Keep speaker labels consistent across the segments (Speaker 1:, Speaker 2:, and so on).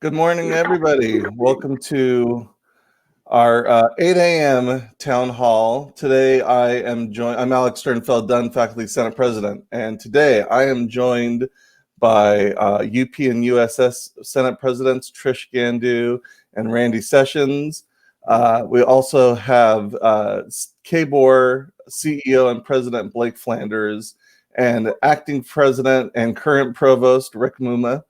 Speaker 1: Good morning, everybody. Welcome to our 8 a.m. town hall. Today I'm Alex Sternfeld Dunn, Faculty Senate President, and today I am joined by UP and USS Senate Presidents Trish Gandu and Randy Sessions. We also have KBOR CEO and President Blake Flanders and Acting President and current Provost Rick Muma.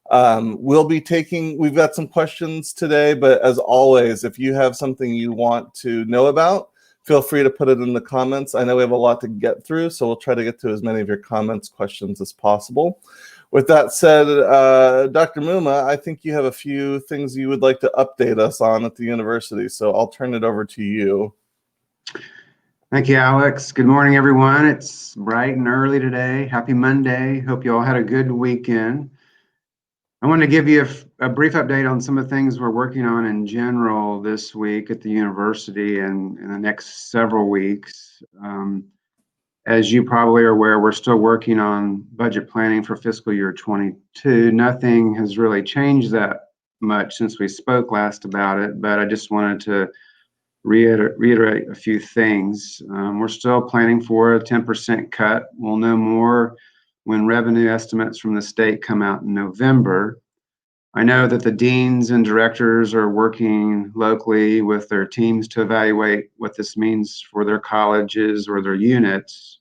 Speaker 1: We've got some questions today, but as always, if you have something you want to know about, feel free to put it in the comments. I know we have a lot to get through, so we'll try to get to as many of your comments, questions as possible. With that said, Dr. Muma, I think you have a few things you would like to update us on at the university, so I'll turn it over to you.
Speaker 2: Thank you, Alex. Good morning, everyone. It's bright and early today. Happy Monday. Hope you all had a good weekend. I want to give you a brief update on some of the things we're working on in general this week at the university and in the next several weeks. As you probably are aware, we're still working on budget planning for fiscal year 22. Nothing has really changed that much since we spoke last about it, but I just wanted to reiterate a few things. We're still planning for a 10% cut. We'll know more when revenue estimates from the state come out in November. I know that the deans and directors are working locally with their teams to evaluate what this means for their colleges or their units.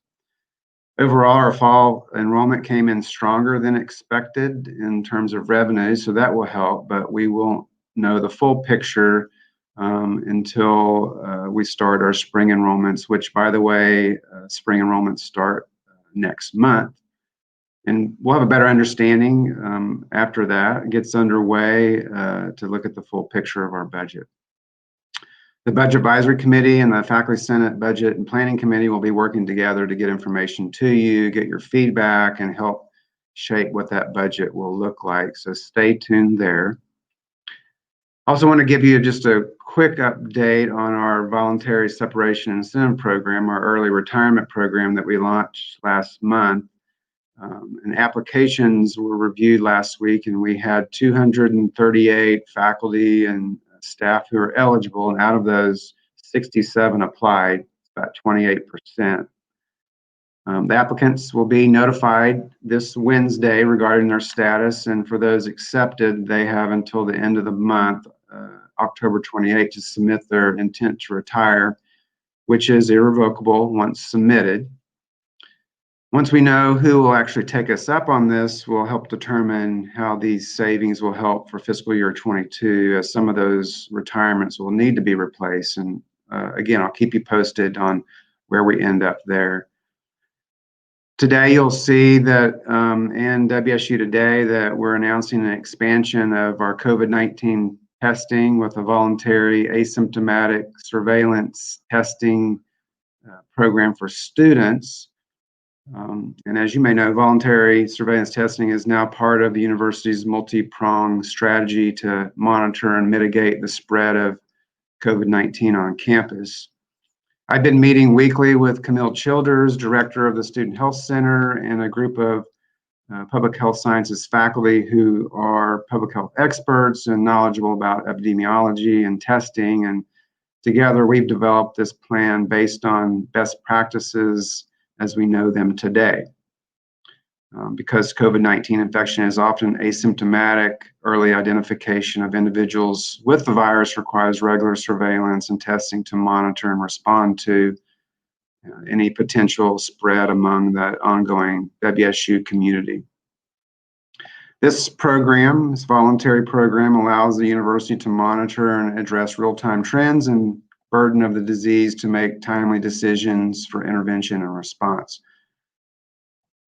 Speaker 2: Overall, our fall enrollment came in stronger than expected in terms of revenue, so that will help, but we won't know the full picture until we start our spring enrollments, which, by the way, spring enrollments start next month. And we'll have a better understanding after that gets underway to look at the full picture of our budget. The Budget Advisory Committee and the Faculty Senate Budget and Planning Committee will be working together to get information to you, get your feedback, and help shape what that budget will look like. So stay tuned there. I also want to give you just a quick update on our Voluntary Separation and Incentive Program, our early retirement program that we launched last month. And applications were reviewed last week, and we had 238 faculty and staff who are eligible, and out of those, 67 applied, about 28%. The applicants will be notified this Wednesday regarding their status, and for those accepted, they have until the end of the month, October 28th, to submit their intent to retire, which is irrevocable once submitted. Once we know who will actually take us up on this, we'll help determine how these savings will help for fiscal year 22, as some of those retirements will need to be replaced. And again, I'll keep you posted on where we end up there. Today, you'll see that in WSU Today that we're announcing an expansion of our COVID-19 testing with a voluntary asymptomatic surveillance testing program for students. And as you may know, voluntary surveillance testing is now part of the university's multi-pronged strategy to monitor and mitigate the spread of COVID-19 on campus. I've been meeting weekly with Camille Childers, director of the Student Health Center, and a group of public health sciences faculty who are public health experts and knowledgeable about epidemiology and testing. And together we've developed this plan based on best practices as we know them today. Because COVID-19 infection is often asymptomatic, early identification of individuals with the virus requires regular surveillance and testing to monitor and respond to any potential spread among the ongoing WSU community. This program, this voluntary program, allows the university to monitor and address real-time trends and burden of the disease to make timely decisions for intervention and response.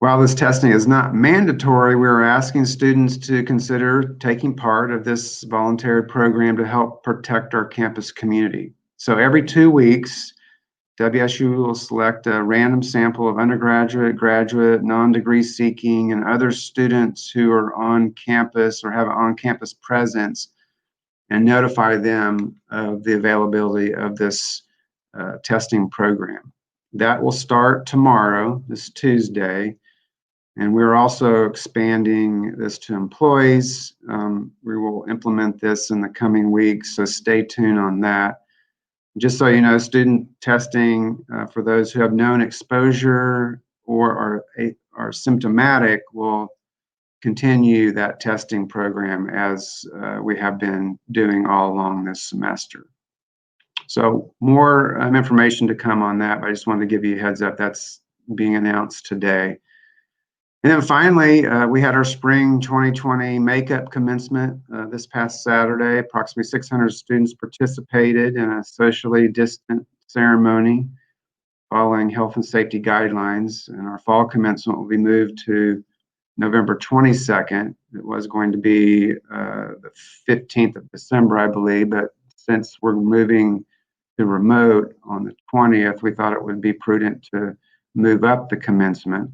Speaker 2: While this testing is not mandatory, we are asking students to consider taking part of this voluntary program to help protect our campus community. So every 2 weeks, WSU will select a random sample of undergraduate, graduate, non-degree seeking, and other students who are on campus or have on-campus presence and notify them of the availability of this testing program. That will start tomorrow, this Tuesday, And we're also expanding this to employees. We will implement this in the coming weeks, so stay tuned on that. Just so you know, student testing for those who have known exposure or are symptomatic will continue that testing program as we have been doing all along this semester. So more information to come on that, but I just wanted to give you a heads up. That's being announced today. And then finally, we had our spring 2020 makeup commencement this past Saturday. Approximately 600 students participated in a socially distant ceremony following health and safety guidelines. And our fall commencement will be moved to November 22nd. It was going to be the 15th of December, I believe, but since we're moving to remote on the 20th, we thought it would be prudent to move up the commencement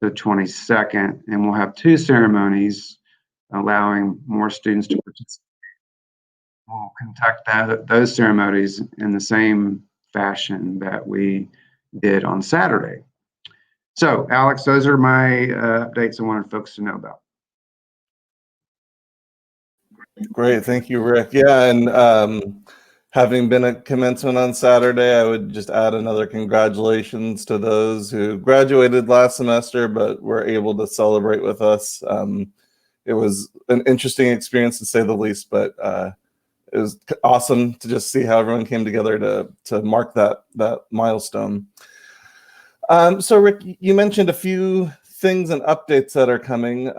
Speaker 2: to the 22nd, and we'll have two ceremonies allowing more students to participate. We'll conduct those ceremonies in the same fashion that we did on Saturday. So, Alex, those are my updates I wanted folks to know about.
Speaker 1: Great, thank you, Rick. Yeah, and having been at commencement on Saturday, I would just add another congratulations to those who graduated last semester but were able to celebrate with us. It was an interesting experience to say the least, but it was awesome to just see how everyone came together to mark that milestone. So Rick, you mentioned a few things and updates that are coming.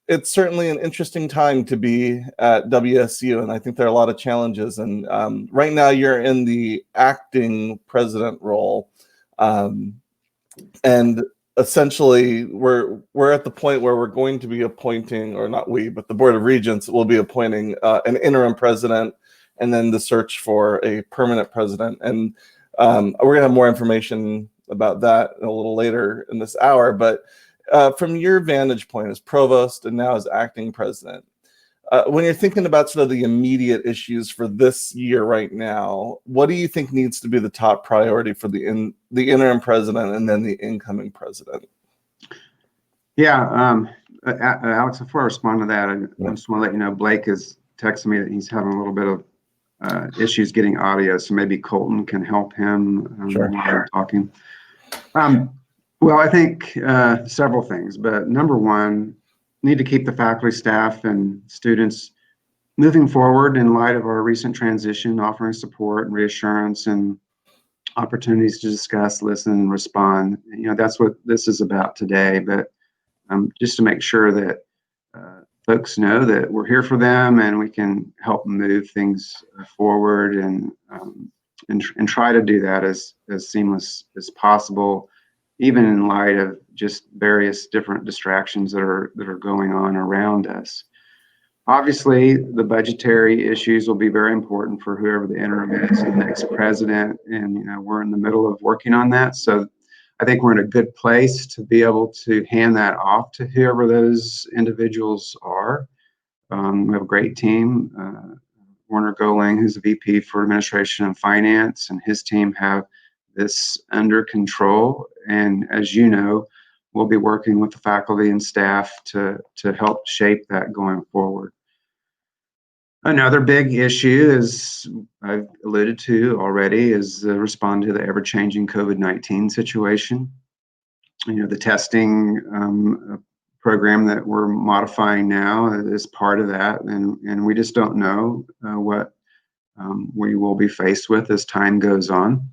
Speaker 1: It's certainly an interesting time to be at WSU, and I think there are a lot of challenges. And right now you're in the acting president role. And essentially we're at the point where we're going to be appointing, or not we, but the Board of Regents will be appointing an interim president, and then the search for a permanent president. And we're gonna have more information about that a little later in this hour. But from your vantage point as provost and now as acting president, when you're thinking about sort of the immediate issues for this year right now, what do you think needs to be the top priority for the interim president and then the incoming president?
Speaker 2: Yeah, Alex, before I respond to that, I just want to let you know Blake is texting me that he's having a little bit of issues getting audio, so maybe Colton can help him
Speaker 1: Sure.
Speaker 2: while we're talking. Well, I think several things, but number one, need to keep the faculty, staff, and students moving forward in light of our recent transition, offering support and reassurance and opportunities to discuss, listen, and respond. That's what this is about today, but just to make sure that folks know that we're here for them and we can help move things forward and try to do that as seamless as possible, even in light of just various different distractions that are going on around us. Obviously, the budgetary issues will be very important for whoever the interim is, the next president, and we're in the middle of working on that. So I think we're in a good place to be able to hand that off to whoever those individuals are. We have a great team. Warner Goling, who's the VP for Administration and Finance, and his team have this under control. And as you know, we'll be working with the faculty and staff to help shape that going forward. Another big issue, as I've alluded to already, is responding to the ever-changing COVID-19 situation. The testing program that we're modifying now is part of that, and we just don't know what we will be faced with as time goes on.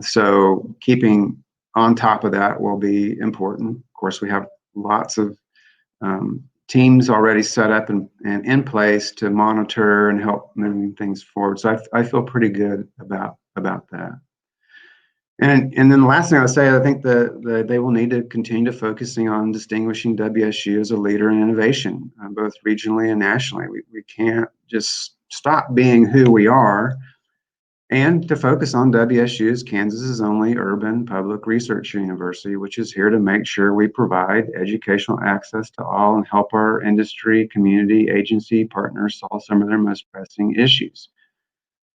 Speaker 2: So keeping on top of that will be important. Of course, we have lots of teams already set up and in place to monitor and help moving things forward. So I feel pretty good about that. And then the last thing I'll say, I think that they will need to continue to focusing on distinguishing WSU as a leader in innovation, both regionally and nationally. We can't just stop being who we are, and to focus on WSU as Kansas's only urban public research university, which is here to make sure we provide educational access to all and help our industry, community, agency partners solve some of their most pressing issues.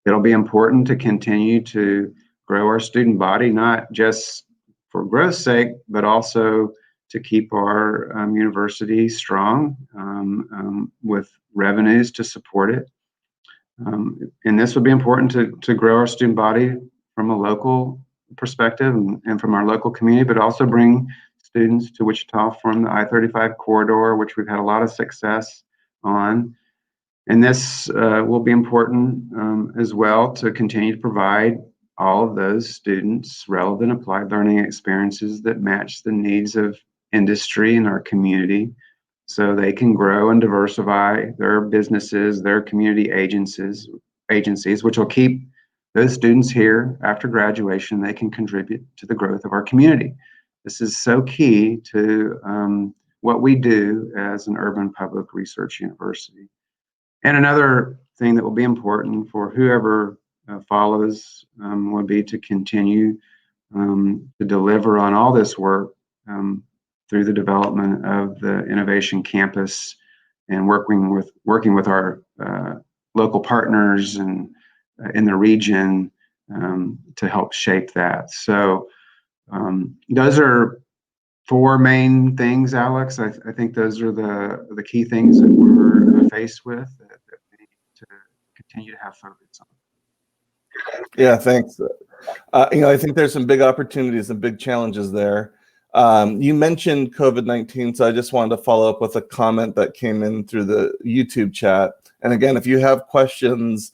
Speaker 2: It'll be important to continue to grow our student body, not just for growth's sake, but also to keep our university strong with revenues to support it. And this would be important to grow our student body from a local perspective and from our local community, but also bring students to Wichita from the I-35 corridor, which we've had a lot of success on. And this will be important as well to continue to provide all of those students relevant applied learning experiences that match the needs of industry in our community, so they can grow and diversify their businesses, their community agencies, which will keep those students here after graduation. They can contribute to the growth of our community. This is so key to what we do as an urban public research university. And another thing that will be important for whoever follows would be to continue to deliver on all this work through the development of the Innovation Campus and working with our local partners and in the region to help shape that. So those are four main things, Alex. I think those are the key things that we're faced with that we need to continue to have focus on.
Speaker 1: Yeah, thanks. I think there's some big opportunities and big challenges there. You mentioned COVID-19, so I just wanted to follow up with a comment that came in through the YouTube chat. And again, if you have questions,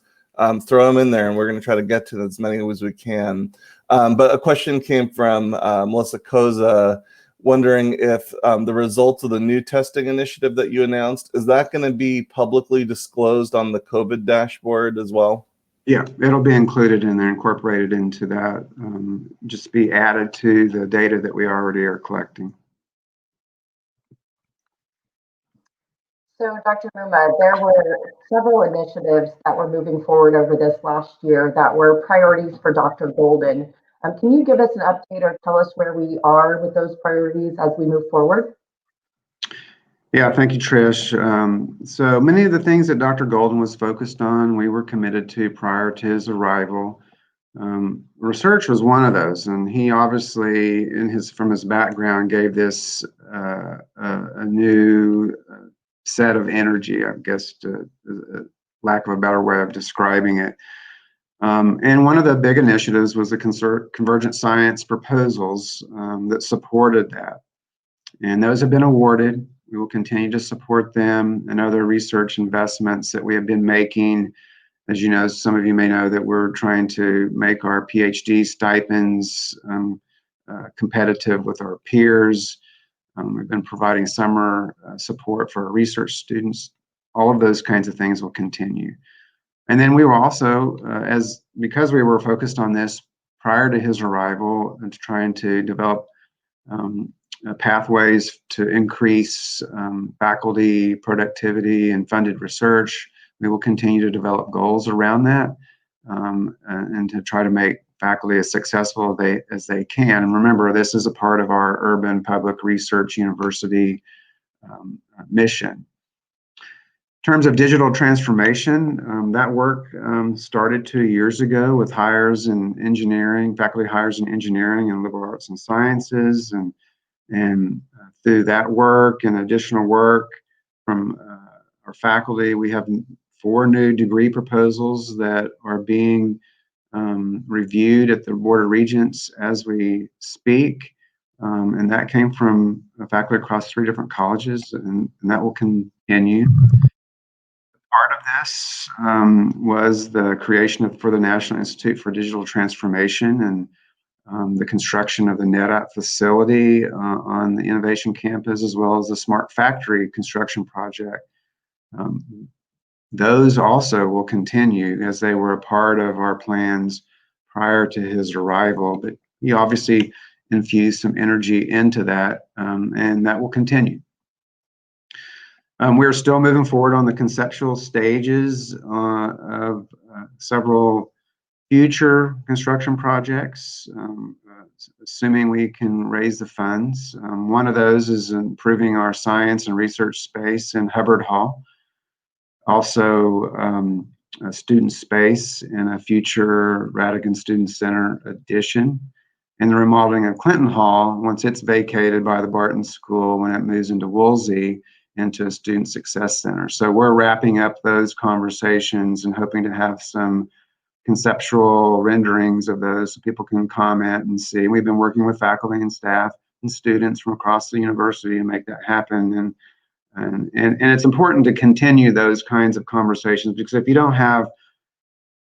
Speaker 1: throw them in there, and we're going to try to get to as many as we can. But a question came from Melissa Koza, wondering if the results of the new testing initiative that you announced, is that going to be publicly disclosed on the COVID dashboard as well?
Speaker 2: Yeah, it'll be included in there, incorporated into that, just be added to the data that we already are collecting.
Speaker 3: So, Dr. Muma, there were several initiatives that were moving forward over this last year that were priorities for Dr. Golden. Can you give us an update or tell us where we are with those priorities as we move forward?
Speaker 2: Yeah, thank you, Trish. So many of the things that Dr. Golden was focused on, we were committed to prior to his arrival. Research was one of those, and he obviously, from his background, gave this a new set of energy, I guess, lack of a better way of describing it. And one of the big initiatives was the convergent science proposals that supported that. And those have been awarded. We will continue to support them and other research investments that we have been making. As you know, some of you may know that we're trying to make our PhD stipends competitive with our peers. We've been providing summer support for research students. All of those kinds of things will continue. And then we were also, because we were focused on this prior to his arrival and trying to develop pathways to increase faculty productivity and funded research, we will continue to develop goals around that and to try to make faculty as successful as they can. And remember, this is a part of our Urban Public Research University mission. In terms of digital transformation, that work started 2 years ago with hires in engineering, faculty hires in engineering and liberal arts and sciences, and through that work and additional work from our faculty, we have 4 new degree proposals that are being reviewed at the Board of Regents as we speak. And that came from faculty across 3 different colleges, and that will continue. Part of this was the creation for the National Institute for Digital Transformation and the construction of the NetApp facility on the Innovation Campus, as well as the Smart Factory construction project. Those also will continue as they were a part of our plans prior to his arrival, but he obviously infused some energy into that, and that will continue. We're still moving forward on the conceptual stages of several future construction projects, assuming we can raise the funds. One of those is improving our science and research space in Hubbard Hall. Also, a student space in a future Radigan Student Center addition. and the remodeling of Clinton Hall once it's vacated by the Barton School when it moves into Woolsey into a student success center. So we're wrapping up those conversations and hoping to have some conceptual renderings of those so people can comment and see. We've been working with faculty and staff and students from across the university to make that happen. And it's important to continue those kinds of conversations, because if you don't have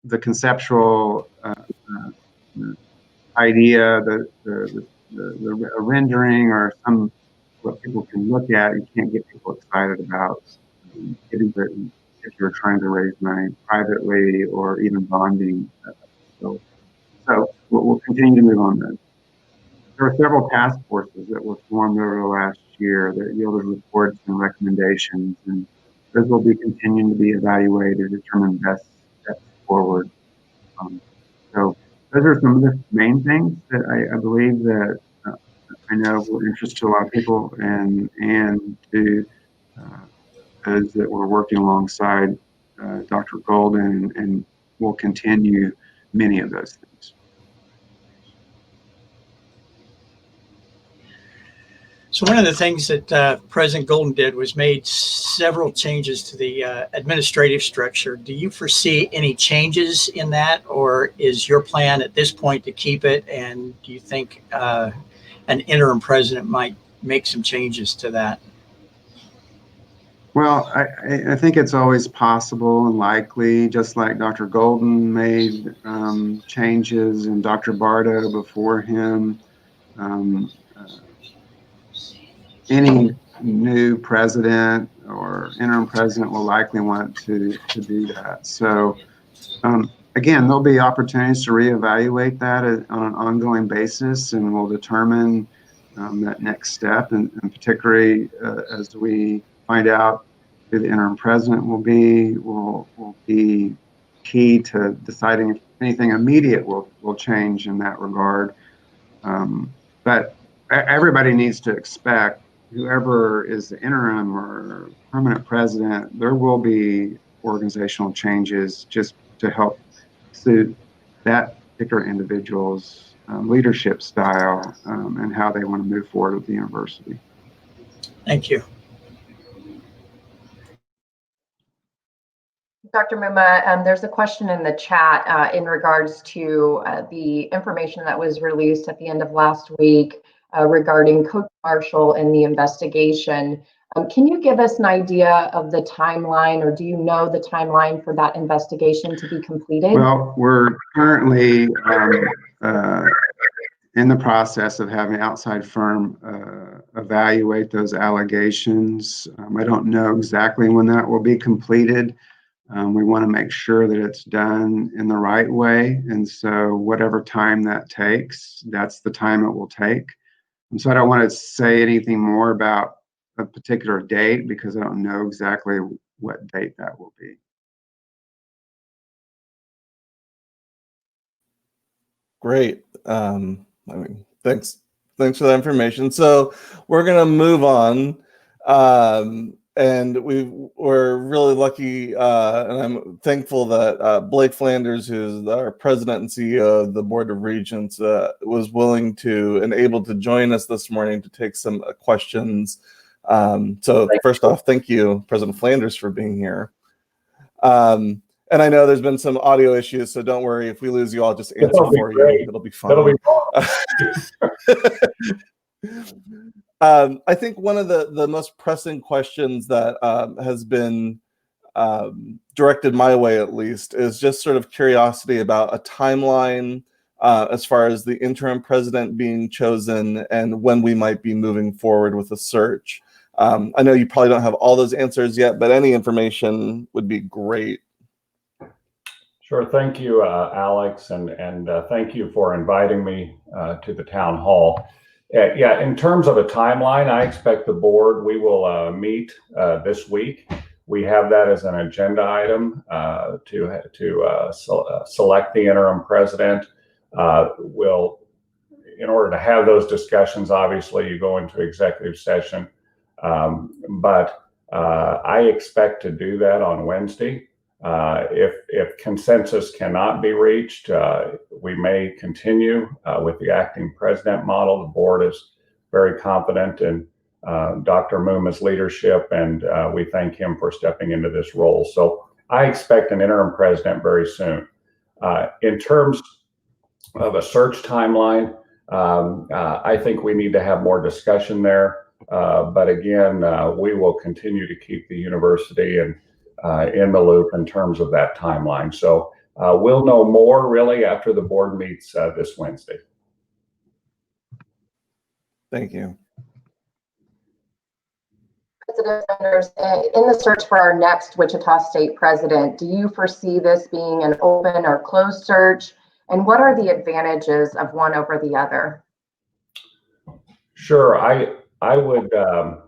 Speaker 2: the conceptual idea, the rendering, or some what people can look at, you can't get people excited about getting written if you're trying to raise money privately or even bonding. So we'll continue to move on those. There are several task forces that were formed over the last year that yielded reports and recommendations, and those will be continuing to be evaluated to determine best steps forward. So those are some of the main things that I believe that I know will interest a lot of people, and to those that we're working alongside Dr. Golden, and will continue many of those things.
Speaker 4: So one of the things that President Golden did was made several changes to the administrative structure. Do you foresee any changes in that, or is your plan at this point to keep it? And do you think an interim president might make some changes to that?
Speaker 2: Well, I think it's always possible and likely, just like Dr. Golden made changes and Dr. Bardo before him. Any new president or interim president will likely want to do that. So again, there'll be opportunities to reevaluate that on an ongoing basis, and we'll determine that next step, and particularly as we find out who the interim president will be key to deciding if anything immediate will change in that regard. But everybody needs to expect, whoever is the interim or permanent president, there will be organizational changes just to help suit that particular individual's leadership style and how they want to move forward with the university.
Speaker 4: Thank you.
Speaker 3: Dr. Muma, there's a question in the chat in regards to the information that was released at the end of last week regarding Coach Marshall and the investigation. Can you give us an idea of the timeline, or do you know the timeline for that investigation to be completed?
Speaker 2: Well, we're currently in the process of having an outside firm evaluate those allegations. I don't know exactly when that will be completed. We want to make sure that it's done in the right way. And so whatever time that takes, that's the time it will take. And so I don't want to say anything more about a particular date, because I don't know exactly what date that will be.
Speaker 1: Great. Thanks for that information. So we're going to move on. And we're really lucky, and I'm thankful that Blake Flanders, who's our president and CEO of the Board of Regents, was willing to and able to join us this morning to take some questions. So first off, thank you, President Flanders, for being here. And I know there's been some audio issues, so don't worry. If we lose you, I'll just answer for you. It'll be fun.
Speaker 5: That'll be fun.
Speaker 1: I think one of the most pressing questions that has been directed my way, at least, is just sort of curiosity about a timeline as far as the interim president being chosen and when we might be moving forward with a search. I know you probably don't have all those answers yet, but any information would be great.
Speaker 5: Sure. Thank you, Alex, and thank you for inviting me to the town hall. Yeah, in terms of a timeline, I expect the board, we will meet this week. We have that as an agenda item to select the interim president. In order to have those discussions, obviously you go into executive session, but I expect to do that on Wednesday. If consensus cannot be reached, we may continue with the acting president model. The board is very confident in Dr. Muma's leadership, and we thank him for stepping into this role. So I expect an interim president very soon. In terms of a search timeline, I think we need to have more discussion there. But again, we will continue to keep the university in the loop in terms of that timeline. So we'll know more really after the board meets this Wednesday.
Speaker 1: Thank you.
Speaker 3: President Sanders, in the search for our next Wichita State president, do you foresee this being an open or closed search? And what are the advantages of one over the other?
Speaker 5: Sure. I would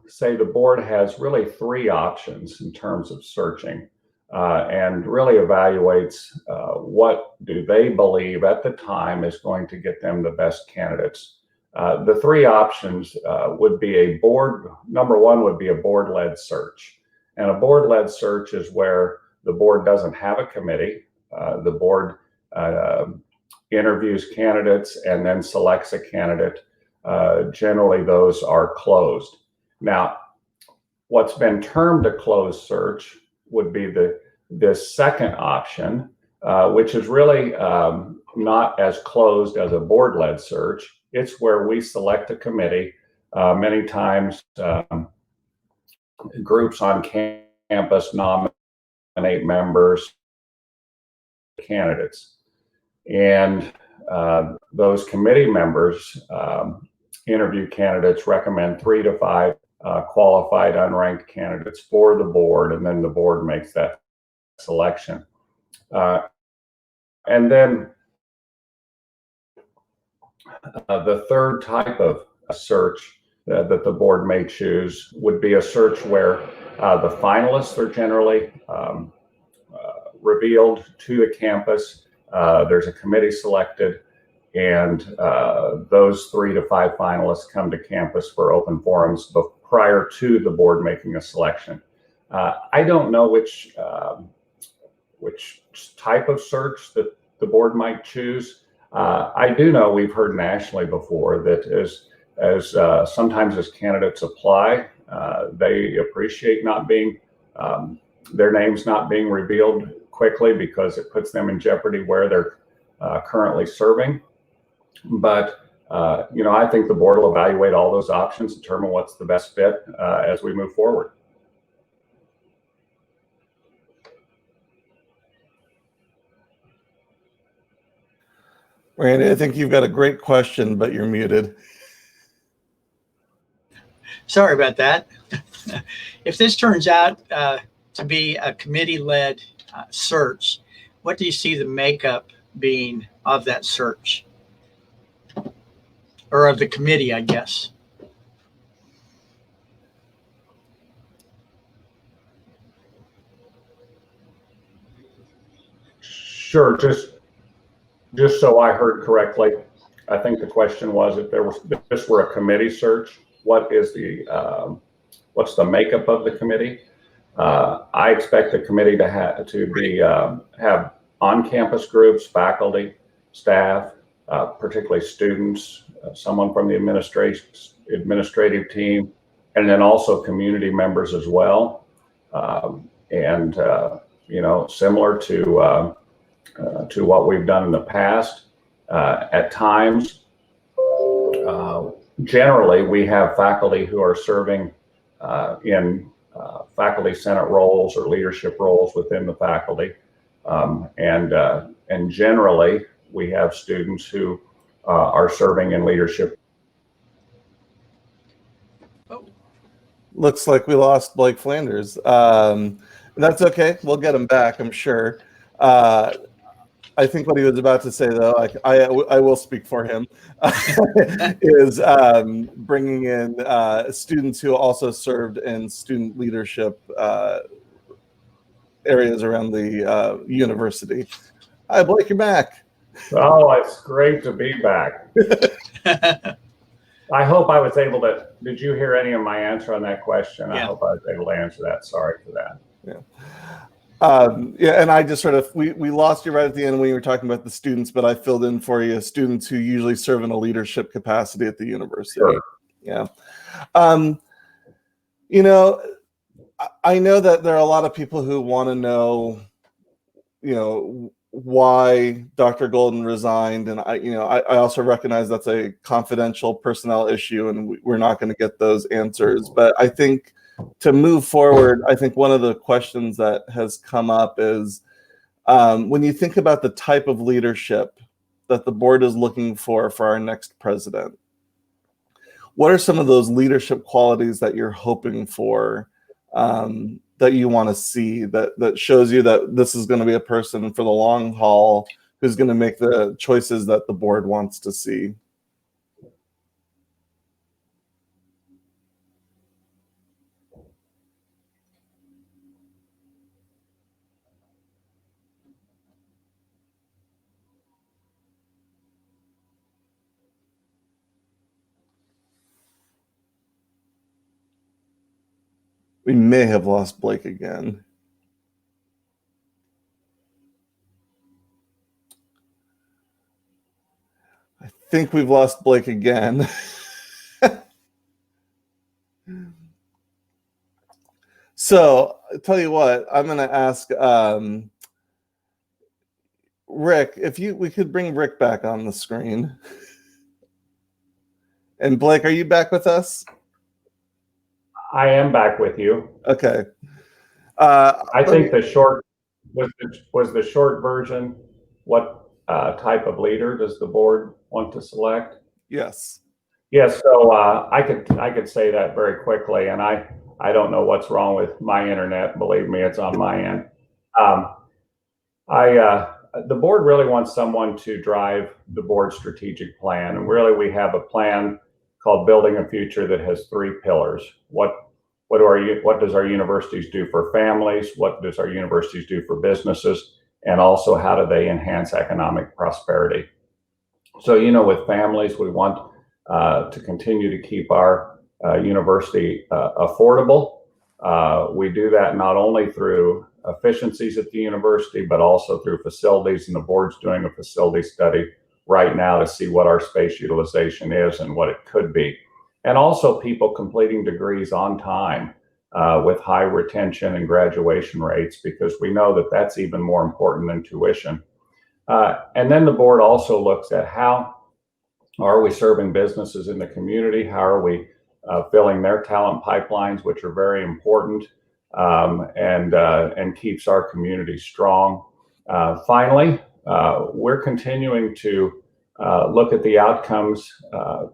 Speaker 5: say the board has really three options in terms of searching and really evaluates what do they believe at the time is going to get them the best candidates. The three options would be a board. Number one would be a board-led search. And a board-led search is where the board doesn't have a committee. The board interviews candidates and then selects a candidate. Generally, those are closed. Now, what's been termed a closed search would be the second option, which is really not as closed as a board-led search. It's where we select a committee. Many times, groups on campus nominate members, candidates, and those committee members interview candidates, recommend 3 to 5 qualified unranked candidates for the board, and then the board makes that selection. And then the third type of search that the board may choose would be a search where the finalists are generally revealed to the campus. There's a committee selected, and those 3 to 5 finalists come to campus for open forums prior to the board making a selection. I don't know which type of search that the board might choose. I do know we've heard nationally before that as sometimes as candidates apply, they appreciate not being their names not being revealed quickly because it puts them in jeopardy where they're currently serving. But I think the board will evaluate all those options, determine what's the best fit as we move forward.
Speaker 1: Randy, I think you've got a great question, but you're muted.
Speaker 4: Sorry about that. If this turns out to be a committee-led search, what do you see the makeup being of that search? Or of the committee, I guess.
Speaker 5: Sure. Just so I heard correctly, I think the question was if this were a committee search, what's the makeup of the committee? I expect the committee to have on-campus groups, faculty, staff, particularly students, someone from the administrative team, and then also community members as well. Similar to what we've done in the past, at times, generally we have faculty who are serving in faculty senate roles or leadership roles within the faculty, and generally we have students who are serving in leadership.
Speaker 1: Looks like we lost Blake Flanders. That's okay. We'll get him back, I'm sure. I think what he was about to say, though, I will speak for him, is bringing in students who also served in student leadership areas around the university. Hi, Blake, you're back.
Speaker 5: Oh, it's great to be back. I hope I was able to. Did you hear any of my answer on that question?
Speaker 4: Yeah.
Speaker 5: I hope I was able to answer that. Sorry for that.
Speaker 1: Yeah. Yeah, and I just sort of we lost you right at the end when you were talking about the students, but I filled in for you students who usually serve in a leadership capacity at the university.
Speaker 5: Sure.
Speaker 1: Yeah. You know, I know that there are a lot of people who want to know, why Dr. Golden resigned, and I also recognize that's a confidential personnel issue, and we're not going to get those answers. But I think to move forward, I think one of the questions that has come up is when you think about the type of leadership that the board is looking for our next president, what are some of those leadership qualities that you're hoping for, that you want to see, that shows you that this is going to be a person for the long haul who's going to make the choices that the board wants to see? We may have lost Blake again. I think we've lost Blake again. So I tell you what, I'm going to ask Rick, if we could bring Rick back on the screen. And Blake, are you back with us?
Speaker 5: I am back with you.
Speaker 1: Okay.
Speaker 5: I think the short was the short version. What type of leader does the board want to select?
Speaker 1: Yes.
Speaker 5: Yes. So I could say that very quickly, and I don't know what's wrong with my internet. Believe me, it's on my end. The board really wants someone to drive the board's strategic plan, and really we have a plan called Building a Future that has 3 pillars. What does our universities do for families? What does our universities do for businesses? And also, how do they enhance economic prosperity? So, with families, we want to continue to keep our university affordable. We do that not only through efficiencies at the university, but also through facilities, and the board's doing a facility study right now to see what our space utilization is and what it could be. And also people completing degrees on time with high retention and graduation rates, because we know that that's even more important than tuition. And then the board also looks at how are we serving businesses in the community? How are we filling their talent pipelines, which are very important, and keeps our community strong. Finally, we're continuing to look at the outcomes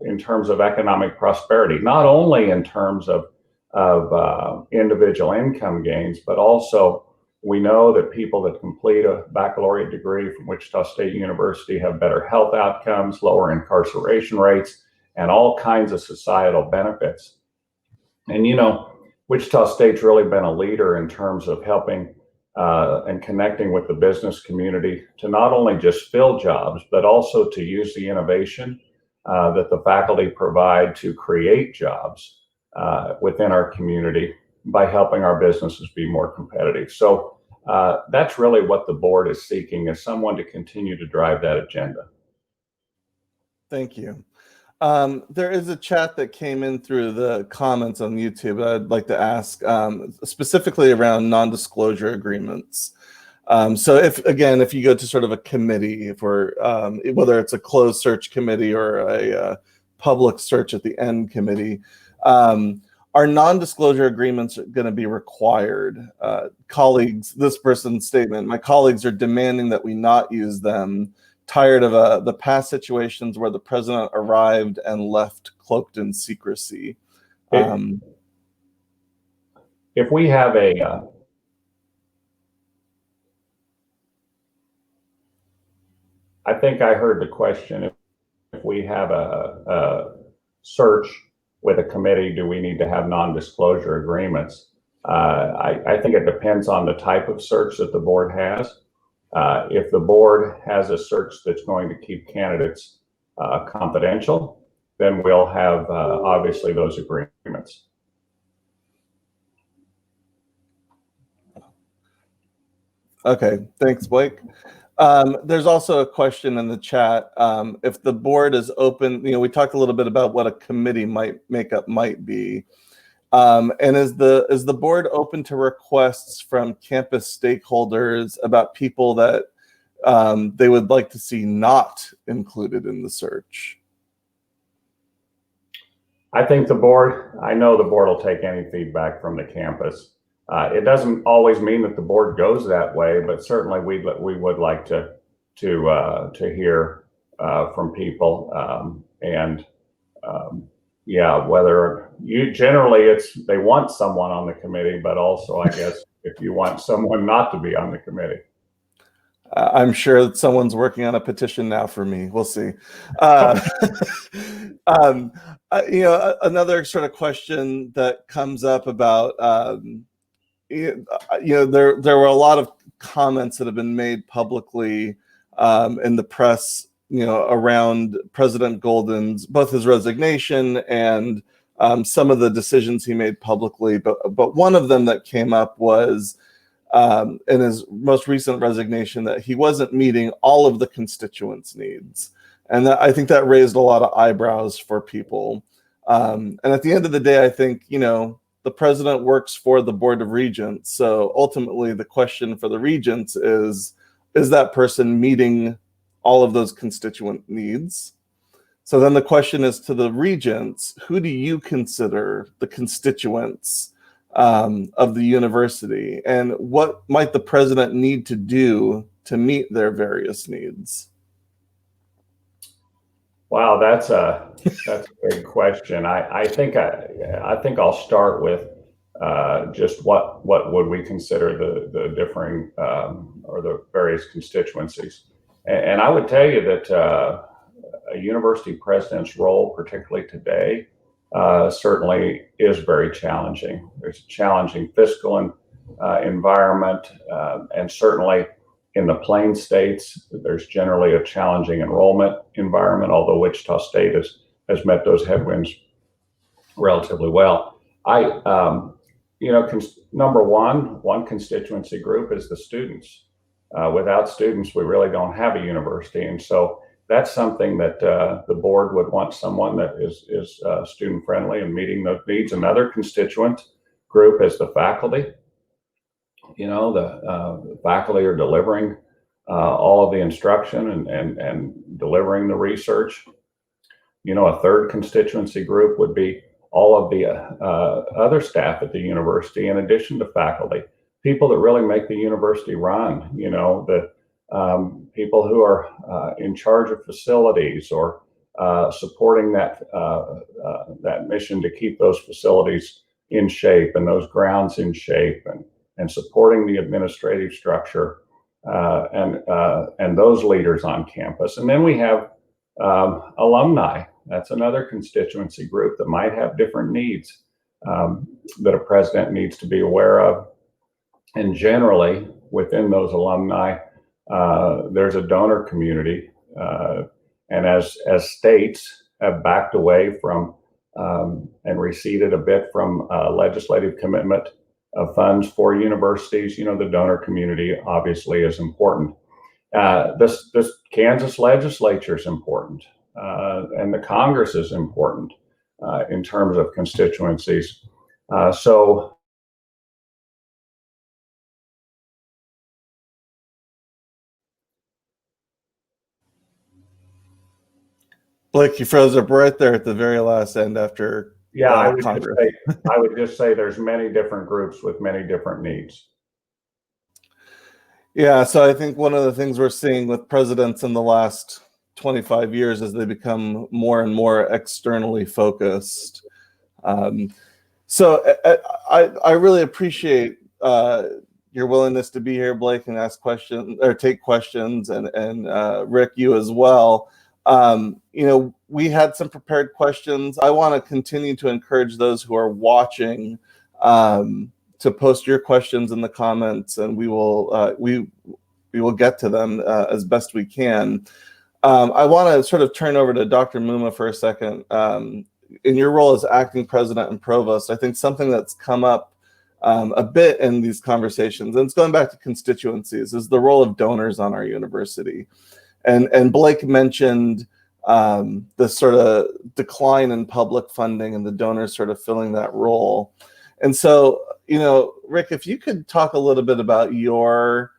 Speaker 5: in terms of economic prosperity, not only in terms of individual income gains, but also we know that people that complete a baccalaureate degree from Wichita State University have better health outcomes, lower incarceration rates, and all kinds of societal benefits. And Wichita State's really been a leader in terms of helping and connecting with the business community to not only just fill jobs, but also to use the innovation that the faculty provide to create jobs within our community by helping our businesses be more competitive. So that's really what the board is seeking, is someone to continue to drive that agenda.
Speaker 1: Thank you. There is a chat that came in through the comments on YouTube that I'd like to ask, specifically around non-disclosure agreements. So if you go to sort of a committee, whether it's a closed search committee or a public search at the end committee, are non-disclosure agreements going to be required? Colleagues, this person's statement, my colleagues are demanding that we not use them, tired of the past situations where the president arrived and left cloaked in secrecy.
Speaker 5: If we have I think I heard the question, if we have a search with a committee, do we need to have non-disclosure agreements? I think it depends on the type of search that the board has. If the board has a search that's going to keep candidates confidential, then we'll have obviously those agreements.
Speaker 1: Okay, thanks, Blake. There's also a question in the chat. If the board is open, we talked a little bit about what a committee makeup might be. And is the board open to requests from campus stakeholders about people that they would like to see not included in the search?
Speaker 5: I know the board will take any feedback from the campus. It doesn't always mean that the board goes that way, but certainly we would like to hear from people, whether generally they want someone on the committee, but also I guess if you want someone not to be on the committee.
Speaker 1: I'm sure that someone's working on a petition now for me. We'll see. Another sort of question that comes up about, there were a lot of comments that have been made publicly in the press, around President Golden's, both his resignation and some of the decisions he made publicly. But one of them that came up was in his most recent resignation that he wasn't meeting all of the constituents' needs. And I think that raised a lot of eyebrows for people. And at the end of the day, I think, the president works for the Board of Regents. So ultimately, the question for the regents is that person meeting all of those constituent needs? So then the question is to the regents, who do you consider the constituents of the university, and what might the president need to do to meet their various needs?
Speaker 5: Wow, that's a big question. I think I'll start with just what would we consider the differing or the various constituencies, and I would tell you that a university president's role, particularly today, certainly is very challenging. There's a challenging fiscal environment, and certainly in the Plain States, there's generally a challenging enrollment environment, although Wichita State has met those headwinds relatively well. Number one constituency group is the students. Without students, we really don't have a university, and so that's something that the board would want someone that is student friendly and meeting those needs. Another constituent group is the faculty. The faculty are delivering all of the instruction and delivering the research. A third constituency group would be all of the other staff at the university, in addition to faculty, people that really make the university run. The people who are in charge of facilities or supporting that mission to keep those facilities in shape and those grounds in shape, and supporting the administrative structure and those leaders on campus. And then we have alumni. That's another constituency group that might have different needs that a president needs to be aware of. And generally, within those alumni, there's a donor community. And as states have backed away from and receded a bit from legislative commitment of funds for universities, the donor community obviously is important. This Kansas legislature is important, and the Congress is important in terms of constituencies.
Speaker 1: Blake, you froze up right there at the very last end after Congress.
Speaker 5: I would just say there's many different groups with many different needs.
Speaker 1: Yeah, so I think one of the things we're seeing with presidents in the last 25 years is they become more and more externally focused. So I really appreciate your willingness to be here, Blake, and ask questions or take questions, and Rick, you as well. We had some prepared questions. I want to continue to encourage those who are watching to post your questions in the comments, and we will get to them as best we can. I want to sort of turn over to Dr. Muma for a second. In your role as acting president and provost, I think something that's come up a bit in these conversations, and it's going back to constituencies, is the role of donors on our university. And Blake mentioned the sort of decline in public funding and the donors sort of filling that role. And so, Rick, if you could talk a little bit about your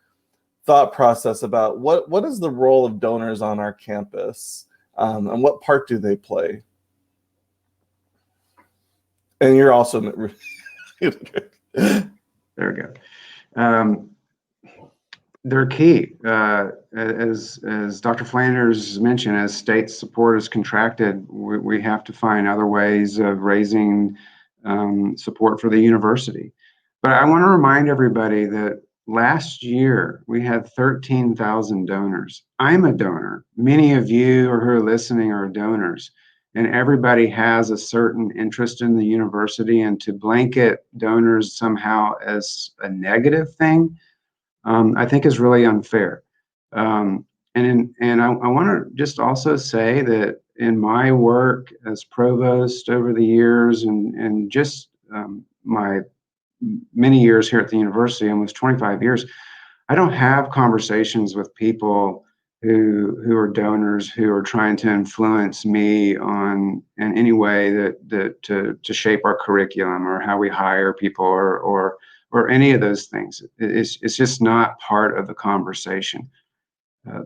Speaker 1: thought process about what is the role of donors on our campus, and what part do they play? And you're also
Speaker 2: there we go. They're key. As Dr. Flanders mentioned, as state support is contracted, we have to find other ways of raising support for the university. But I want to remind everybody that last year we had 13,000 donors. I'm a donor. Many of you who are listening are donors. And everybody has a certain interest in the university, and to blanket donors somehow as a negative thing, I think is really unfair. And I want to just also say that in my work as provost over the years, and just my many years here at the university, almost 25 years, I don't have conversations with people who are donors who are trying to influence me in any way that to shape our curriculum or how we hire people or any of those things. It's just not part of the conversation.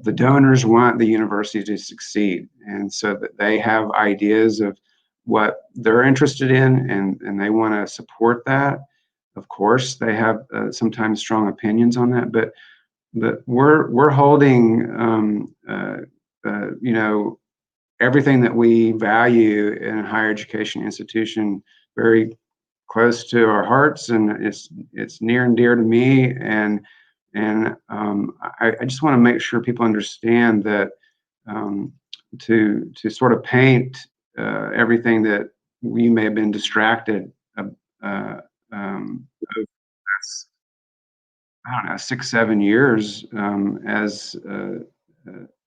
Speaker 2: The donors want the university to succeed, and so that they have ideas of what they're interested in, and they want to support that. Of course, they have sometimes strong opinions on that, but we're holding everything that we value in a higher education institution very close to our hearts, and it's near and dear to me. And I just want to make sure people understand that to sort of paint everything that we may have been distracted I don't know, 6-7 years as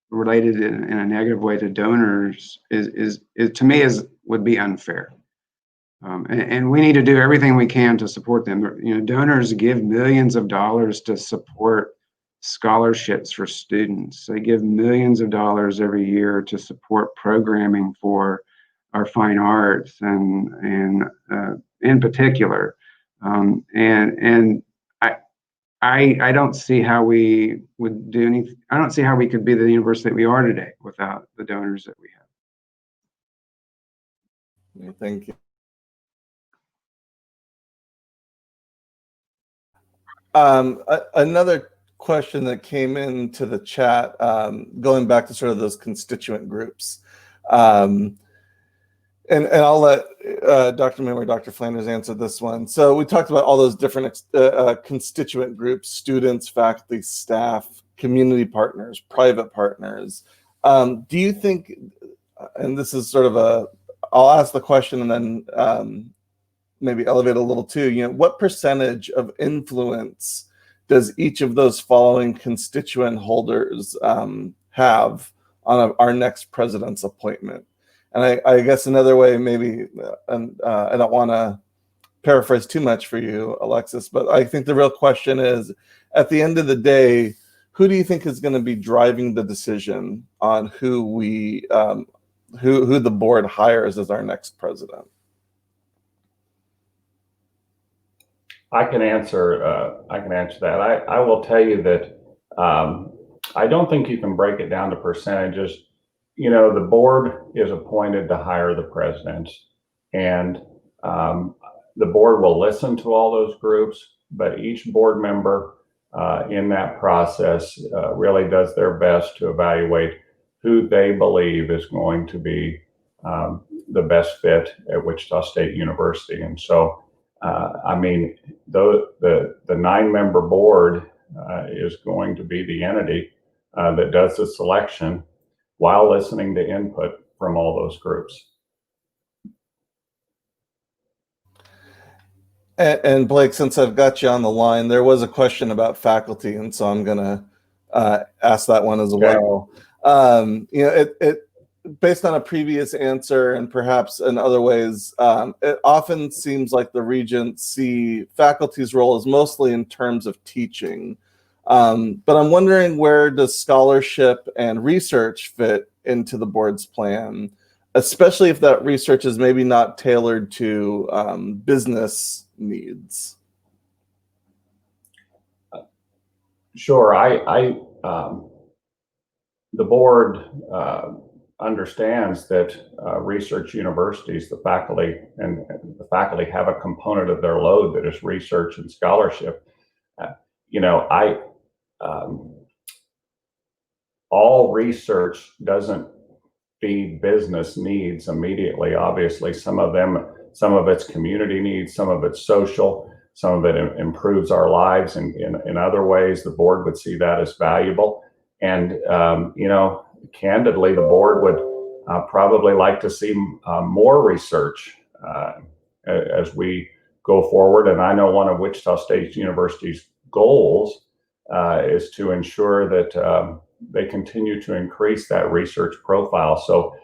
Speaker 2: related in a negative way to donors is to me would be unfair. And we need to do everything we can to support them. Donors give millions of dollars to support scholarships for students. They give millions of dollars every year to support programming for our fine arts and in particular. I don't see how we would do anything. I don't see how we could be the university that we are today without the donors that we have.
Speaker 1: Thank you. Another question that came into the chat, going back to sort of those constituent groups. And I'll let Dr. Mim or Dr. Flanders answer this one. So we talked about all those different constituent groups: students, faculty, staff, community partners, private partners. Do you think, and this is sort of I'll ask the question and then maybe elevate a little too, what percentage of influence does each of those following constituent holders have on our next president's appointment? And I guess another way, maybe, and I don't want to paraphrase too much for you, Alexis, but I think the real question is, at the end of the day, who do you think is going to be driving the decision on who the board hires as our next president?
Speaker 5: I can answer that. I will tell you that I don't think you can break it down to percentages. The board is appointed to hire the president, and the board will listen to all those groups, but each board member in that process really does their best to evaluate who they believe is going to be the best fit at Wichita State University. And so, the 9-member board is going to be the entity that does the selection while listening to input from all those groups.
Speaker 1: And Blake, since I've got you on the line, there was a question about faculty, and so I'm going to ask that one as well. based on a previous answer and perhaps in other ways, it often seems like the regents see faculty's role as mostly in terms of teaching. But I'm wondering, where does scholarship and research fit into the board's plan, especially if that research is maybe not tailored to business needs?
Speaker 5: Sure. The board understands that research universities, the faculty have a component of their load that is research and scholarship. All research doesn't feed business needs immediately. Obviously, some of it's community needs, some of it's social, some of it improves our lives, and in other ways, the board would see that as valuable. And candidly, the board would probably like to see more research as we go forward. And I know one of Wichita State University's goals is to ensure that they continue to increase that research profile. So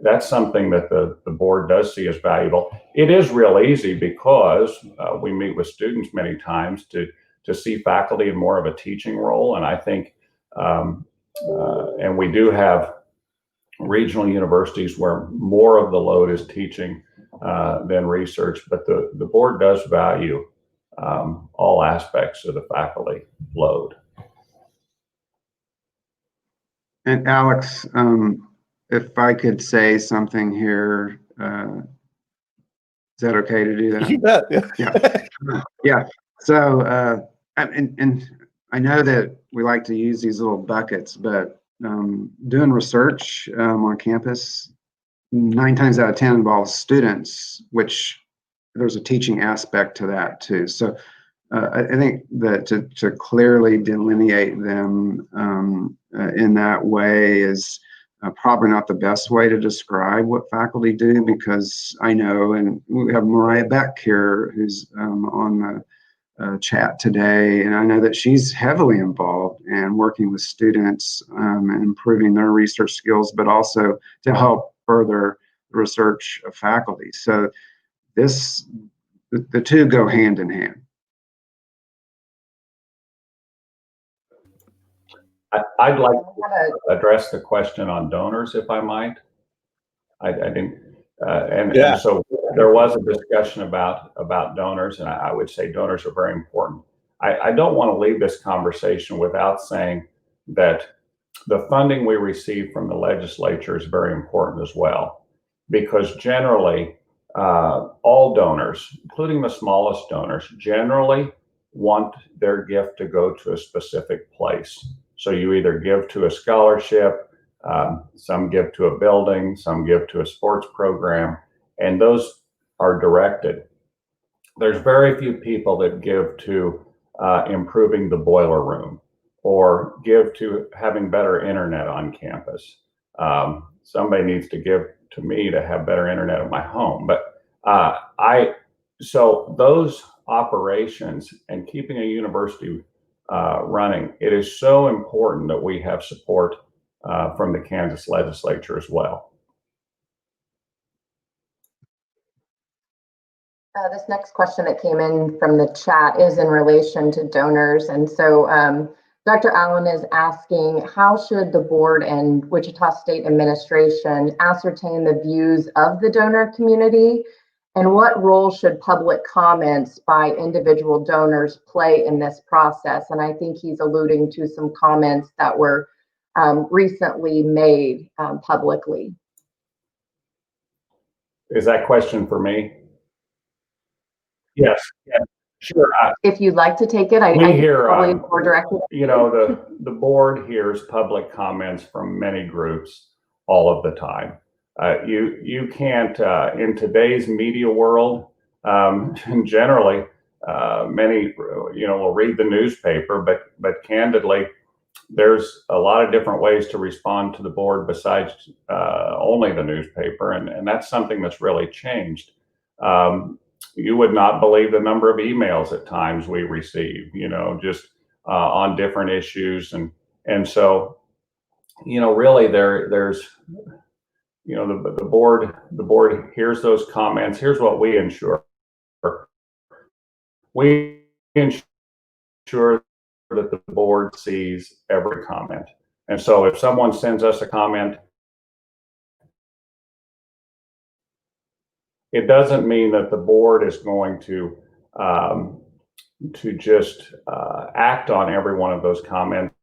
Speaker 5: that's something that the board does see as valuable. It is real easy because we meet with students many times to see faculty in more of a teaching role. And I think, and we do have regional universities where more of the load is teaching than research, but the board does value all aspects of the faculty load.
Speaker 2: And Alex, if I could say something here, is that okay to do that?
Speaker 1: You bet. Yeah.
Speaker 2: Yeah. So, and I know that we like to use these little buckets, but doing research on campus, 9 times out of 10 involves students, which there's a teaching aspect to that too. So I think that to clearly delineate them in that way is probably not the best way to describe what faculty do, because I know, and we have Mariah Beck here who's on the chat today, and I know that she's heavily involved in working with students and improving their research skills, but also to help further the research of faculty. So the two go hand in hand.
Speaker 5: I'd like to address the question on donors, if I might. I didn't, and so there was a discussion about donors, and I would say donors are very important. I don't want to leave this conversation without saying that the funding we receive from the legislature is very important as well, because generally all donors, including the smallest donors, generally want their gift to go to a specific place. So you either give to a scholarship, some give to a building, some give to a sports program, and those are directed. There's very few people that give to improving the boiler room or give to having better internet on campus. Somebody needs to give to me to have better internet at my home. But so those operations and keeping a university running, it is so important that we have support from the Kansas legislature as well.
Speaker 3: This next question that came in from the chat is in relation to donors. And so Dr. Allen is asking, how should the board and Wichita State administration ascertain the views of the donor community? And what role should public comments by individual donors play in this process? And I think he's alluding to some comments that were recently made publicly.
Speaker 5: Is that question for me? Yes, sure.
Speaker 3: If you'd like to take it, I
Speaker 5: hear
Speaker 3: probably more directly.
Speaker 5: The board hears public comments from many groups all of the time. You can't in today's media world. Generally, many will read the newspaper, but candidly, there's a lot of different ways to respond to the board besides only the newspaper, and that's something that's really changed. You would not believe the number of emails at times we receive, just on different issues, and so really there's, the board hears those comments. Here's what we ensure. We ensure that the board sees every comment. And so if someone sends us a comment, it doesn't mean that the board is going to just act on every one of those comments.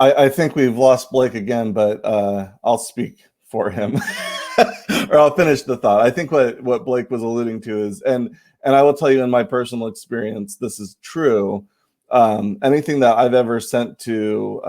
Speaker 1: I think we've lost Blake again, but I'll speak for him, or I'll finish the thought. I think what Blake was alluding to is, and I will tell you in my personal experience, this is true. Anything that I've ever sent to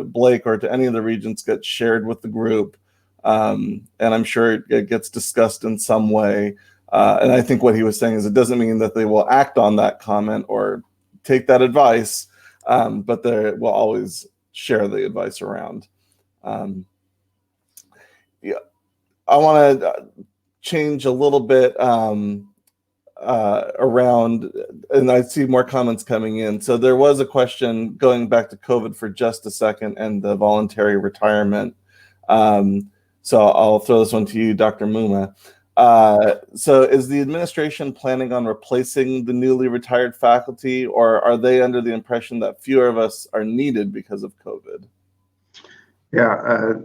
Speaker 1: Blake or to any of the regents gets shared with the group, and I'm sure it gets discussed in some way. And I think what he was saying is it doesn't mean that they will act on that comment or take that advice. But they will always share the advice around. Yeah, I want to change a little bit around, and I see more comments coming in. So there was a question going back to COVID for just a second and the voluntary retirement. So I'll throw this one to you, Dr. Muma. So is the administration planning on replacing the newly retired faculty, or are they under the impression that fewer of us are needed because of COVID?
Speaker 2: Yeah,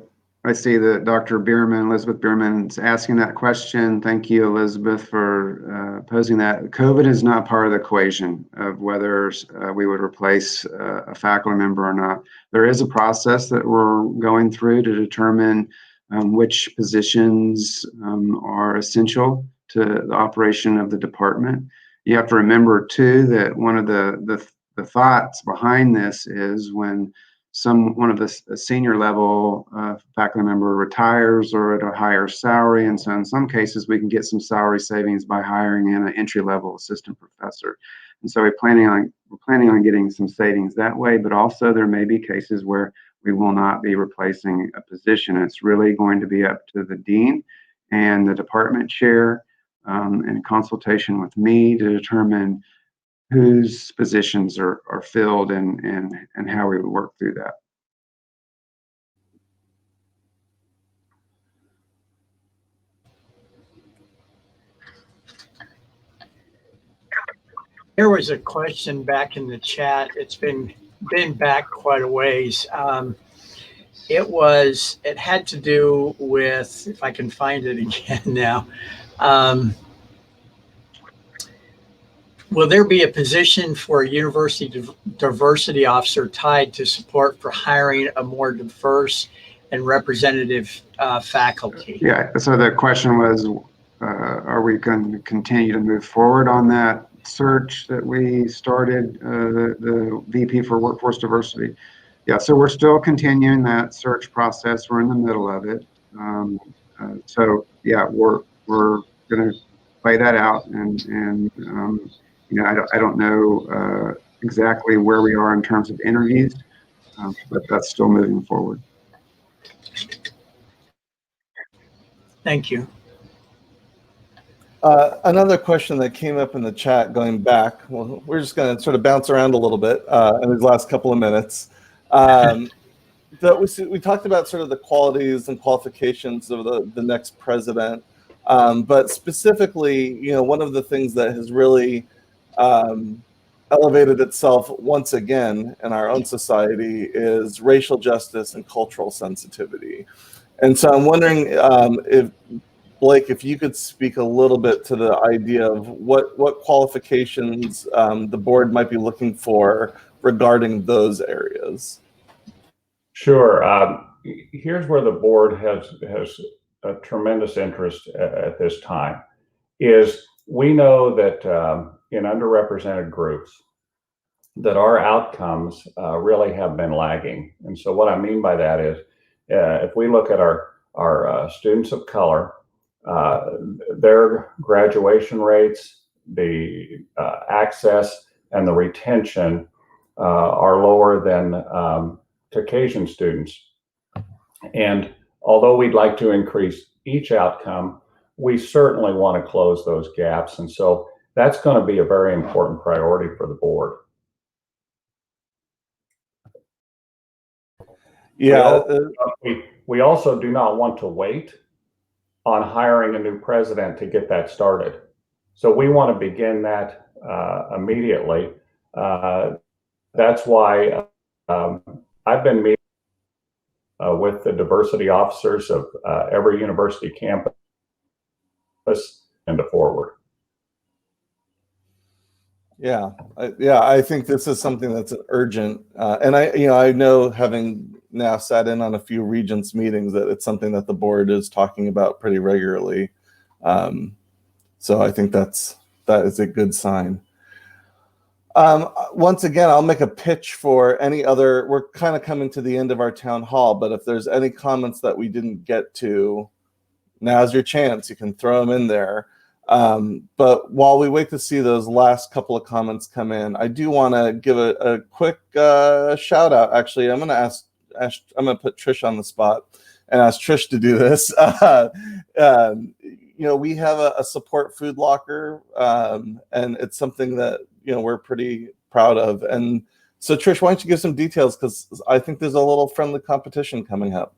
Speaker 2: I see that Dr. Bierman, Elizabeth Bierman, is asking that question. Thank you, Elizabeth, for posing that. COVID is not part of the equation of whether we would replace a faculty member or not. There is a process that we're going through to determine which positions are essential to the operation of the department. You have to remember too that one of the thoughts behind this is when one of the senior level faculty member retires or at a higher salary, and so in some cases we can get some salary savings by hiring in an entry level assistant professor. And so we're planning on getting some savings that way, but also there may be cases where we will not be replacing a position. It's really going to be up to the dean and the department chair in consultation with me to determine whose positions are filled and how we would work through that.
Speaker 4: There was a question back in the chat. It's been back quite a ways. It had to do with, if I can find it again now. Will there be a position for a university diversity officer tied to support for hiring a more diverse and representative faculty?
Speaker 2: Yeah, so the question was, are we going to continue to move forward on that search that we started, the VP for Workforce Diversity? Yeah, so we're still continuing that search process. We're in the middle of it. So yeah, we're going to play that out, and I don't know exactly where we are in terms of interviews, but that's still moving forward.
Speaker 4: Thank you.
Speaker 1: Another question that came up in the chat going back, well, we're just going to sort of bounce around a little bit in these last couple of minutes. We talked about sort of the qualities and qualifications of the next president, but specifically, one of the things that has really elevated itself once again in our own society is racial justice and cultural sensitivity. And so I'm wondering if Blake, if you could speak a little bit to the idea of what qualifications the board might be looking for regarding those areas.
Speaker 5: Sure. Here's where the board has a tremendous interest at this time. Is we know that in underrepresented groups that our outcomes really have been lagging. And so what I mean by that is if we look at our students of color, their graduation rates, the access and the retention are lower than Caucasian students. And although we'd like to increase each outcome, we certainly want to close those gaps. And so that's going to be a very important priority for the board.
Speaker 1: Yeah.
Speaker 5: We also do not want to wait on hiring a new president to get that started. So we want to begin that immediately. That's why I've been meeting with the diversity officers of every university campus and forward.
Speaker 1: Yeah, I think this is something that's urgent, and I know, having now sat in on a few regents meetings, that it's something that the board is talking about pretty regularly. So I think that is a good sign. Once again, I'll make a pitch for any other. We're kind of coming to the end of our town hall, but if there's any comments that we didn't get to, now's your chance. You can throw them in there. But while we wait to see those last couple of comments come in, I do want to give a quick shout out. Actually, I'm going to put Trish on the spot and ask Trish to do this. We have a support food locker, and it's something that we're pretty proud of. And so, Trish, why don't you give some details, because I think there's a little friendly competition coming up.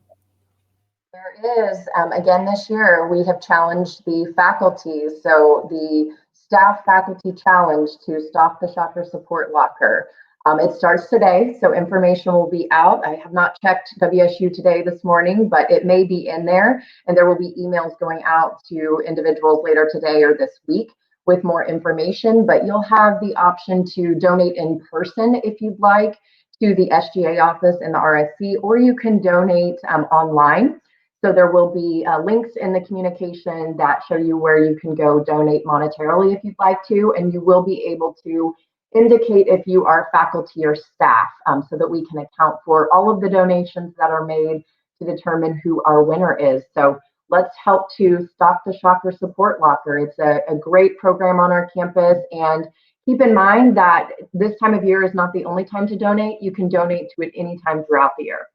Speaker 3: There is. Again, this year, we have challenged the faculty. So the staff faculty challenge to stock the Shopper Support Locker. It starts today, so information will be out. I have not checked WSU Today this morning, but it may be in there, and there will be emails going out to individuals later today or this week with more information. But you'll have the option to donate in person if you'd like to the SGA office in the RSC, or you can donate online. So there will be links in the communication that show you where you can go donate monetarily if you'd like to, and you will be able to indicate if you are faculty or staff, so that we can account for all of the donations that are made to determine who our winner is. So let's help to stock the Shopper Support Locker. It's a great program on our campus, and keep in mind that this time of year is not the only time to donate. You can donate to it any time throughout the year.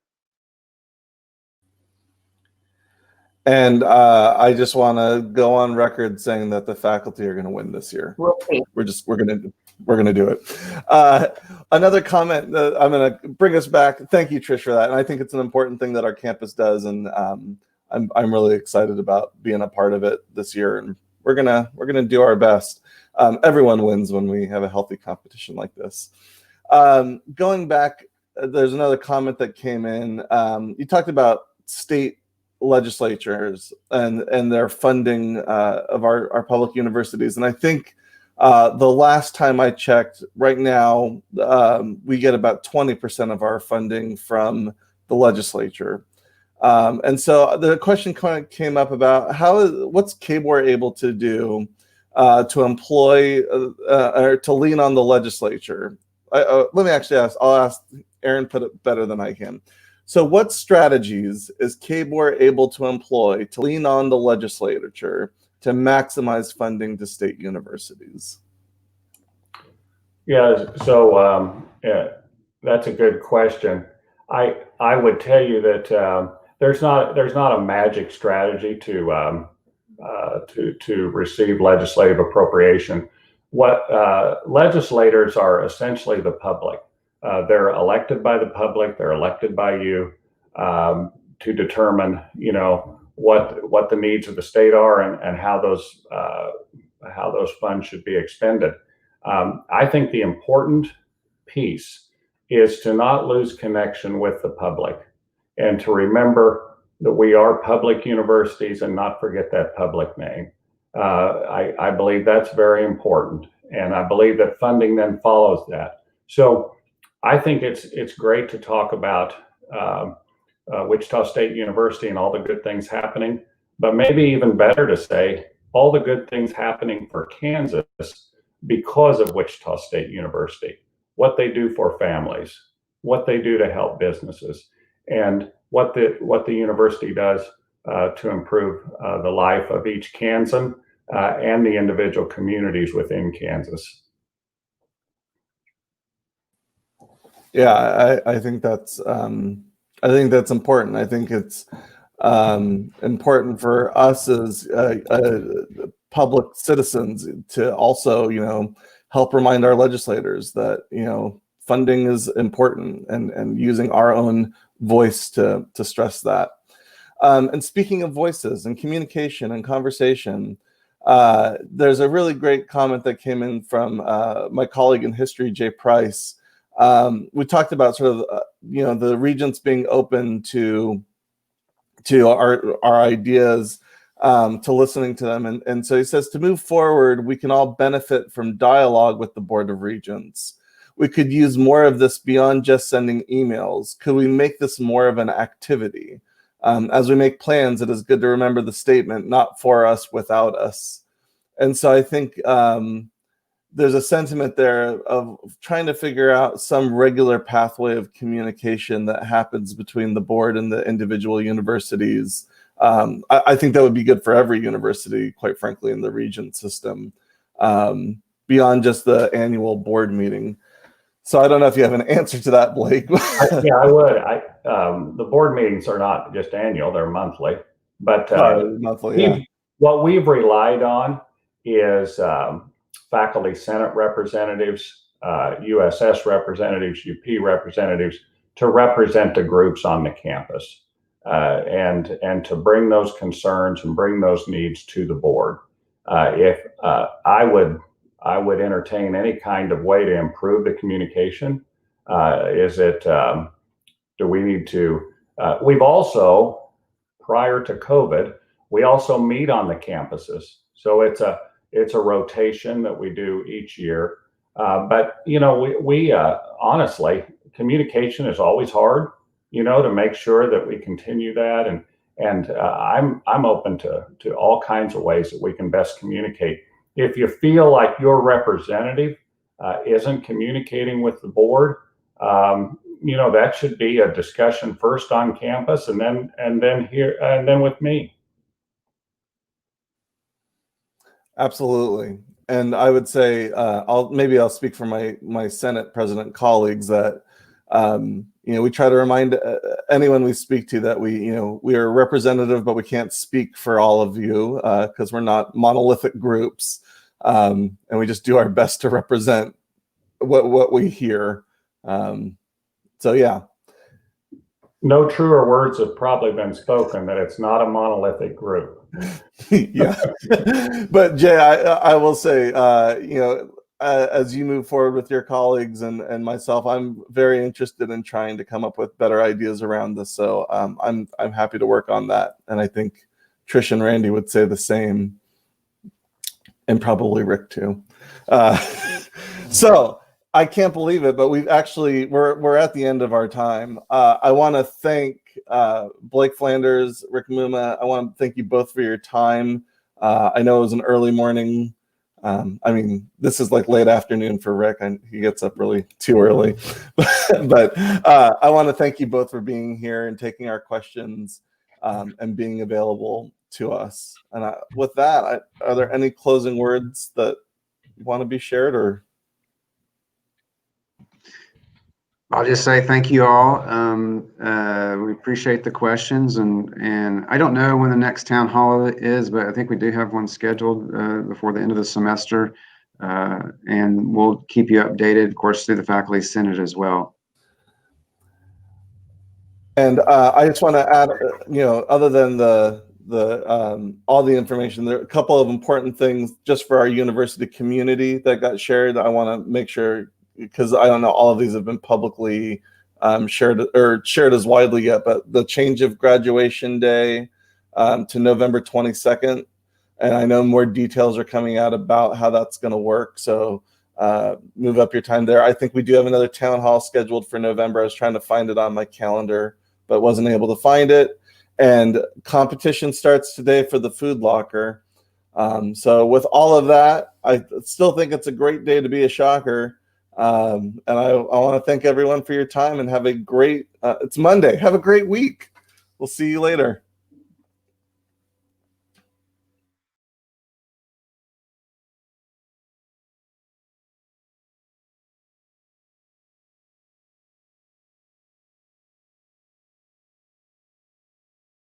Speaker 1: And I just want to go on record saying that the faculty are going to win this year.
Speaker 3: We'll see.
Speaker 1: We're going to do it. Another comment that I'm going to bring us back. Thank you, Trish, for that. And I think it's an important thing that our campus does, and I'm really excited about being a part of it this year. And we're gonna do our best. Everyone wins when we have a healthy competition like this. Going back, there's another comment that came in. You talked about state legislatures and their funding of our public universities, and I think the last time I checked, right now we get about 20% of our funding from the legislature, and so the question kind of came up about what's KBOR able to do to employ or to lean on the legislature. Let me actually ask. I'll ask Aaron, put it better than I can. So what strategies is KBOR able to employ to lean on the legislature to maximize funding to state universities?
Speaker 5: Yeah, so that's a good question. I would tell you that there's not a magic strategy to receive legislative appropriation. What legislators are essentially the public. They're elected by the public. They're elected by you to determine, what the needs of the state are and how those funds should be expended. I think the important piece is to not lose connection with the public and to remember that we are public universities and not forget that public name. I believe that's very important, and I believe that funding then follows that. So I think it's great to talk about Wichita State University and all the good things happening, but maybe even better to say all the good things happening for Kansas because of Wichita State University, what they do for families, what they do to help businesses, and what the university does to improve the life of each Kansan and the individual communities within Kansas.
Speaker 1: Yeah, I think that's important. I think it's important for us as public citizens to also, help remind our legislators that, funding is important, and using our own voice to stress that. And speaking of voices and communication and conversation, there's a really great comment that came in from my colleague in history, Jay Price. We talked about sort of, the regents being open to our ideas, to listening to them. And so he says, to move forward, we can all benefit from dialogue with the Board of Regents. We could use more of this beyond just sending emails. Could we make this more of an activity? As we make plans, it is good to remember the statement, not for us, without us. And so I think there's a sentiment there of trying to figure out some regular pathway of communication that happens between the board and the individual universities. I think that would be good for every university, quite frankly, in the Regent system, beyond just the annual board meeting. So I don't know if you have an answer to that, Blake.
Speaker 5: Yeah, I would. The board meetings are not just annual, they're monthly. But
Speaker 1: monthly, yeah.
Speaker 5: What we've relied on is faculty senate representatives, USS representatives, UP representatives, to represent the groups on the campus, and to bring those concerns and bring those needs to the board. If I would entertain any kind of way to improve the communication. Do we need to, we've also, prior to COVID, we also meet on the campuses. So it's a rotation that we do each year. But, we honestly, communication is always hard, to make sure that we continue that. And I'm open to all kinds of ways that we can best communicate. If you feel like your representative isn't communicating with the board, that should be a discussion first on campus, and then with me.
Speaker 1: Absolutely. And I would say I'll speak for my Senate president colleagues that we try to remind anyone we speak to that we are representative, but we can't speak for all of you because we're not monolithic groups, and we just do our best to represent what we hear. So yeah.
Speaker 5: No truer words have probably been spoken that it's not a monolithic group.
Speaker 1: Yeah. But Jay, I will say, as you move forward with your colleagues and myself, I'm very interested in trying to come up with better ideas around this. So I'm happy to work on that. And I think Trish and Randy would say the same, and probably Rick too. So I can't believe it, but we're at the end of our time. I want to thank Blake Flanders, Rick Muma. I want to thank you both for your time. I know it was an early morning. This is like late afternoon for Rick, and he gets up really too early. But I want to thank you both for being here and taking our questions and being available to us. And with that, are there any closing words that want to be shared, or?
Speaker 2: I'll just say thank you all. We appreciate the questions, and I don't know when the next town hall is, but I think we do have one scheduled before the end of the semester, and we'll keep you updated, of course, through the Faculty Senate as well.
Speaker 1: And I just want to add, other than the all the information, there are a couple of important things just for our university community that got shared. I want to make sure, because I don't know all of these have been publicly shared as widely yet, but the change of graduation day to November 22nd, and I know more details are coming out about how that's going to work. So move up your time there. I think we do have another town hall scheduled for November. I was trying to find it on my calendar, but wasn't able to find it. And competition starts today for the food locker. So with all of that, I still think it's a great day to be a shocker. And I want to thank everyone for your time, and have a great, it's Monday. Have a great week. We'll see you later.